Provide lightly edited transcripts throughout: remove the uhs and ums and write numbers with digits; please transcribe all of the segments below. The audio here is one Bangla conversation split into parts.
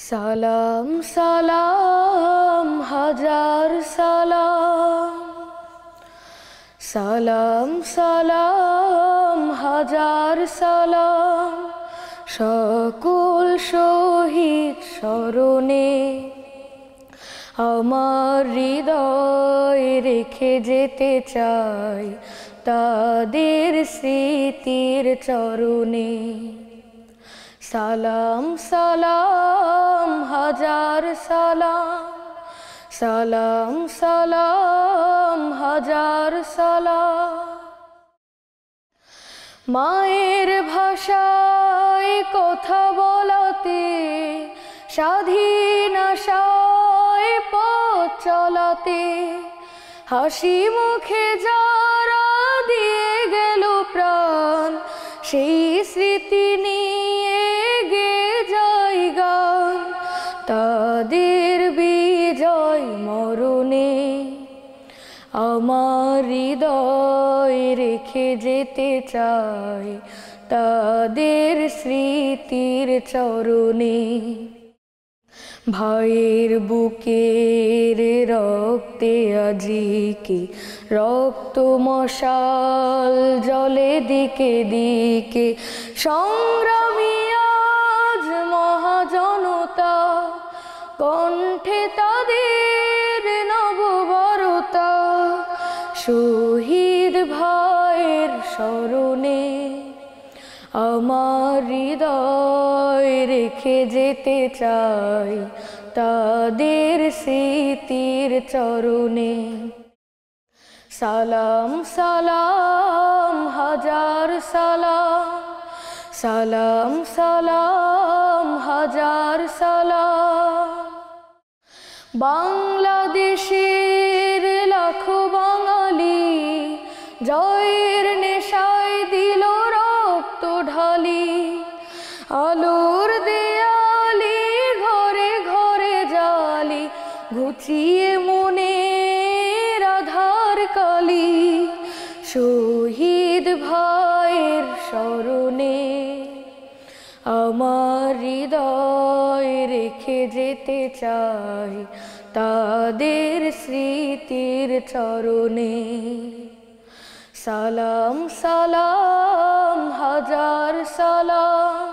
সালাম সালাম হাজার সালাম, সালাম সালাম হাজার সালাম সকল শহীদ স্মরণে। আমার হৃদয় রেখে যেতে চাই তাদের স্মৃতির চরণে। সালাম সালাম হাজার সালাম, সালাম সালাম হাজার সালাম। মায়ের ভাষায় কথা বলাতে, স্বাধীন আশায় পথ চলাতে, হাসি মুখে যারা দিয়ে গেল প্রাণ, সেই স্মৃতি নিয়ে গে যাই গান। তাদের বিজয় মরণে আমার হৃদয় রেখে যেতে চাই তাদের স্মৃতির চরণে। ভাইয়ের বুকের রক্তে আজিকে রক্ত মশাল জলে দিকে দিকে, সংগ্রামী আজ মহাজনতা, কণ্ঠে তাদের নববরতা। শহীদ ভাইয়ের স্মরণে আমার হৃদয় রেখে যেতে চাই তাদের স্মৃতির চরণে। সালাম সালাম হাজার সালাম, সালাম সালাম হাজার সালাম। বাংলাদেশের লাখো বাঙালি জয়ের নেশায় দিল রক্ত ঢালি, আলোর দেয়ালি ঘরে ঘরে জালি, ঘুচিয়ে মনের আধার কালি। শহীদ ভাইয়ের স্মরণে আমার হৃদয় রেখে যেতে চাই তাদের স্মৃতির চরণে। সালাম সালাম হাজার সালাম,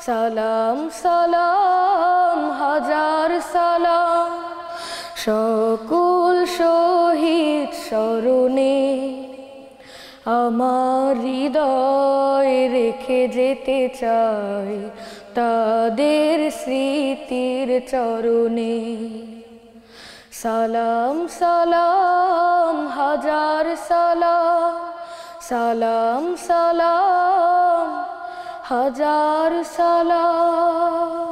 সালাম সালাম হাজার সালাম সকল শহীদ স্মরণে আমার হৃদয় রেখে যেতে চাই তাদের স্মৃতির চরণে। সালাম সালাম হাজার সালাম, সালাম সালাম হাজার সালাম।